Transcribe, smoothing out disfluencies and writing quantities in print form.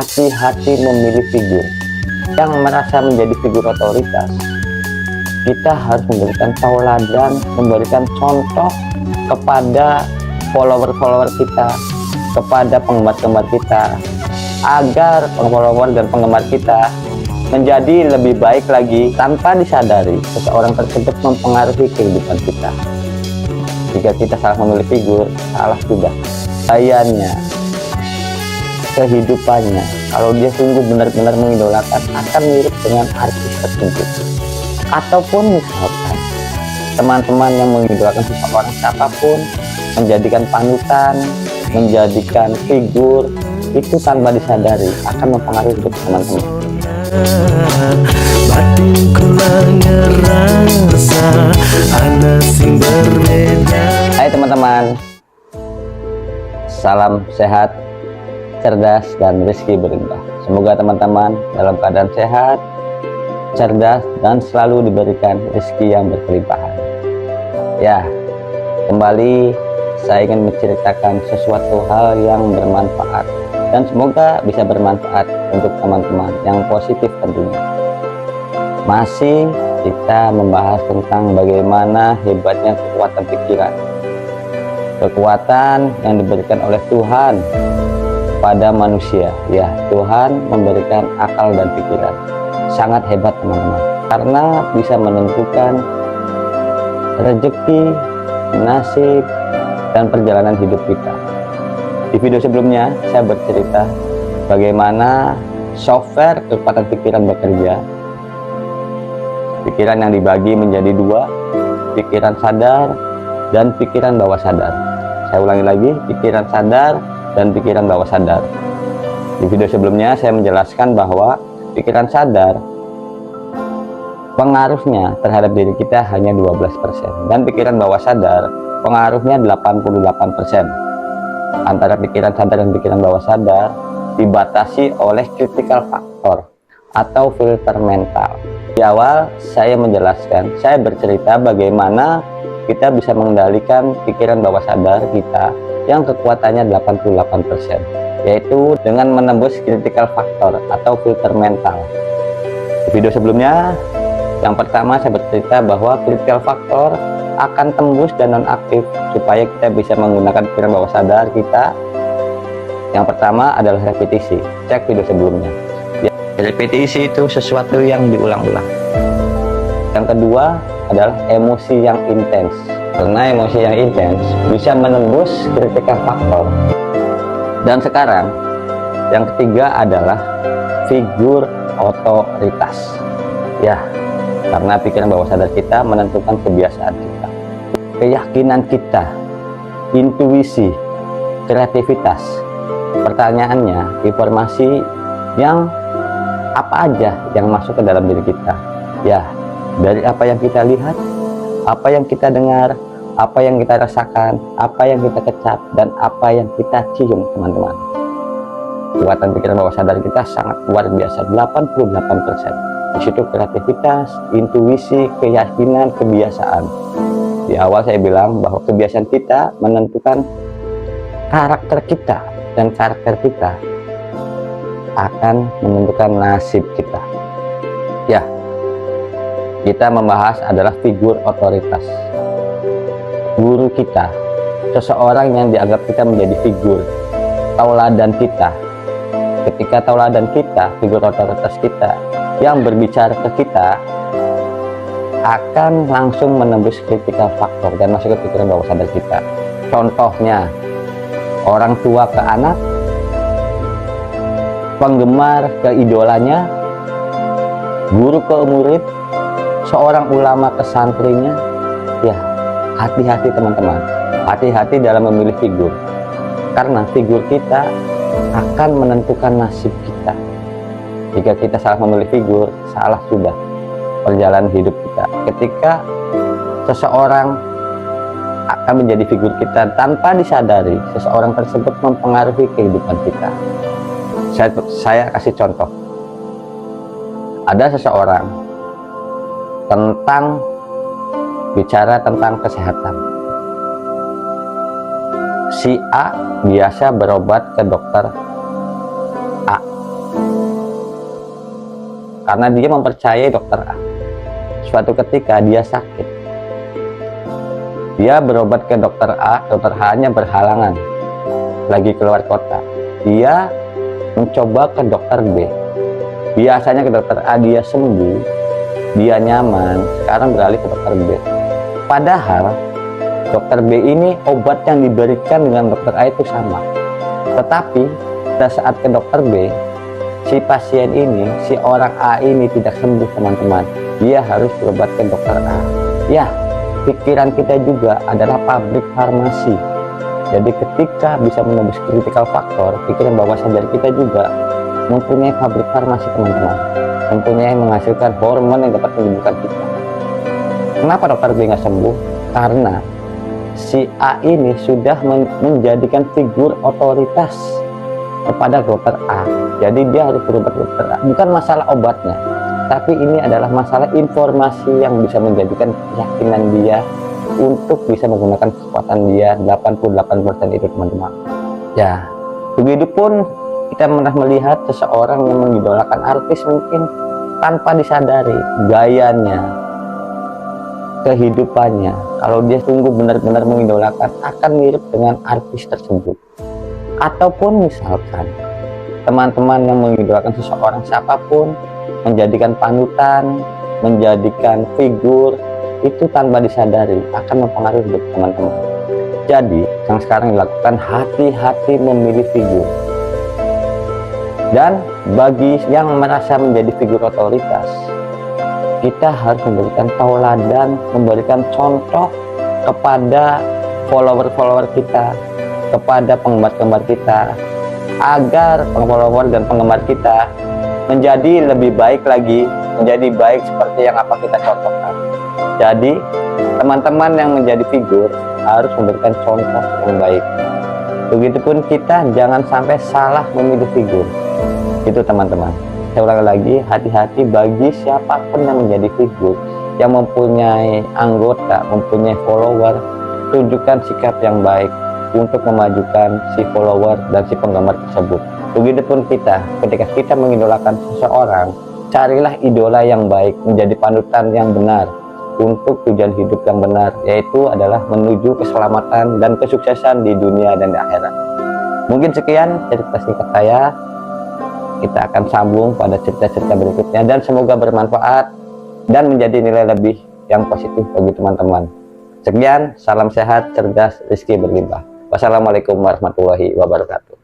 hati-hati memilih figur yang merasa menjadi figur otoritas. Kita harus memberikan tauladan, memberikan contoh kepada follower-follower kita, kepada penggemar-penggemar kita, agar follower dan penggemar kita menjadi lebih baik lagi. Tanpa disadari, seseorang tersebut mempengaruhi kehidupan kita. Jika kita salah memilih figur, salah sudah. Gayanya, kehidupannya, kalau dia sungguh benar-benar mengidolakan, akan mirip dengan artis tersebut. Ataupun misalkan teman-teman yang mengidolakan seseorang siapapun, menjadikan panutan, menjadikan figur, itu tanpa disadari akan mempengaruhi hidup teman-teman. Batinku ngerasa ana sing berbeda. Hai teman-teman, salam sehat, cerdas, dan rezeki berlimpah. Semoga teman-teman dalam keadaan sehat, cerdas, dan selalu diberikan rezeki yang berkelimpahan. Ya, kembali saya ingin menceritakan sesuatu hal yang bermanfaat, dan semoga bisa bermanfaat untuk teman-teman yang positif tentunya. Masih kita membahas tentang bagaimana hebatnya kekuatan pikiran, kekuatan yang diberikan oleh Tuhan pada manusia. Ya, Tuhan memberikan akal dan pikiran. Sangat hebat teman-teman, karena bisa menentukan rezeki, nasib, dan perjalanan hidup kita. Di video sebelumnya saya bercerita bagaimana software kekuatan pikiran bekerja. Pikiran yang dibagi menjadi dua, pikiran sadar dan pikiran bawah sadar. Saya ulangi lagi, pikiran sadar dan pikiran bawah sadar. Di video sebelumnya saya menjelaskan bahwa pikiran sadar pengaruhnya terhadap diri kita hanya 12%, dan pikiran bawah sadar pengaruhnya 88%. Antara pikiran sadar dan pikiran bawah sadar dibatasi oleh critical factor atau filter mental. Di awal saya menjelaskan, saya bercerita bagaimana kita bisa mengendalikan pikiran bawah sadar kita yang kekuatannya 88%, yaitu dengan menembus critical factor atau filter mental. Di video sebelumnya yang pertama saya bercerita bahwa critical factor akan tembus dan nonaktif supaya kita bisa menggunakan pikiran bawah sadar kita. Yang pertama adalah repetisi. Cek video sebelumnya. Repetisi itu sesuatu yang diulang-ulang. Yang kedua adalah emosi yang intens. Karena emosi yang intens bisa menembus critical factor. Dan sekarang yang ketiga adalah figur otoritas. Ya, karena pikiran bawah sadar kita menentukan kebiasaan kita, keyakinan kita, intuisi, kreativitas. Pertanyaannya, informasi yang apa aja yang masuk ke dalam diri kita? Ya, dari apa yang kita lihat, apa yang kita dengar, apa yang kita rasakan, apa yang kita kecap, dan apa yang kita cium, teman-teman. Kekuatan pikiran bawah sadar kita sangat luar biasa, 88%. Di situ kreativitas, intuisi, keyakinan, kebiasaan. Di awal saya bilang bahwa kebiasaan kita menentukan karakter kita, dan karakter kita akan menentukan nasib kita. Ya, kita membahas adalah figur otoritas. Guru kita, seseorang yang dianggap kita menjadi figur tauladan kita. Ketika tauladan kita, figur otoritas kita yang berbicara ke kita akan langsung menembus critical factor dan masuk ke pikiran bawah sadar kita. Contohnya, orang tua ke anak, penggemar ke idolanya, guru ke murid, seorang ulama ke santrinya. Ya, hati-hati teman-teman, hati-hati dalam memilih figur, karena figur kita akan menentukan nasib kita. Jika kita salah memilih figur, salah sudah perjalanan hidup kita. Ketika seseorang akan menjadi figur kita, tanpa disadari seseorang tersebut mempengaruhi kehidupan kita. Saya kasih contoh. Ada seseorang bicara tentang kesehatan. Si A biasa berobat ke dokter A. karena dia mempercayai dokter A. Suatu ketika dia sakit, dia berobat ke dokter A, dokter A-nya berhalangan, lagi keluar kota. Dia mencoba ke dokter B. Biasanya ke dokter A dia sembuh, dia nyaman, sekarang beralih ke dokter B. Padahal dokter B ini obat yang diberikan dengan dokter A itu sama. Tetapi pada saat ke dokter B, si pasien ini, si orang A ini tidak sembuh teman-teman. Dia harus berobat ke dokter A. Ya, pikiran kita juga adalah pabrik farmasi. Jadi ketika bisa menembus critical factor, pikiran bawah sadar kita juga mempunyai pabrik farmasi teman-teman. Mempunyai menghasilkan hormon yang dapat menyembuhkan kita. Kenapa dokter B nggak sembuh? Karena si A ini sudah menjadikan figur otoritas kepada dokter A. Jadi dia harus berobat ke dokter A. Bukan masalah obatnya, tapi ini adalah masalah informasi yang bisa menjadikan keyakinan dia untuk bisa menggunakan kekuatan dia 88% itu teman-teman. Ya, begitupun kita pernah melihat seseorang yang mengidolakan artis mungkin tanpa disadari gayanya, kehidupannya, kalau dia sungguh benar-benar mengidolakan akan mirip dengan artis tersebut. Ataupun misalkan teman-teman yang mengidolakan seseorang siapapun, menjadikan panutan, menjadikan figur, itu tanpa disadari akan mempengaruhi hidup teman-teman. Jadi yang sekarang dilakukan, hati-hati memilih figur. Dan bagi yang merasa menjadi figur otoritas, kita harus memberikan tauladan, memberikan contoh kepada follower-follower kita, kepada penggemar-penggemar kita, agar follower dan penggemar kita menjadi lebih baik lagi, menjadi baik seperti yang apa kita contohkan. Jadi teman-teman yang menjadi figur harus memberikan contoh yang baik. Begitupun kita jangan sampai salah memilih figur. Itu teman-teman. Saya ulangi lagi, hati-hati bagi siapapun yang menjadi figur, yang mempunyai anggota, mempunyai follower, tunjukkan sikap yang baik untuk memajukan si follower dan si penggemar tersebut. Begitupun kita, ketika kita mengidolakan seseorang, carilah idola yang baik, menjadi panutan yang benar untuk tujuan hidup yang benar, yaitu adalah menuju keselamatan dan kesuksesan di dunia dan di akhirat. Mungkin sekian cerita singkat saya. Kita akan sambung pada cerita-cerita berikutnya, dan semoga bermanfaat dan menjadi nilai lebih yang positif bagi teman-teman. Sekian, salam sehat, cerdas, rezeki berlimpah. Wassalamualaikum warahmatullahi wabarakatuh.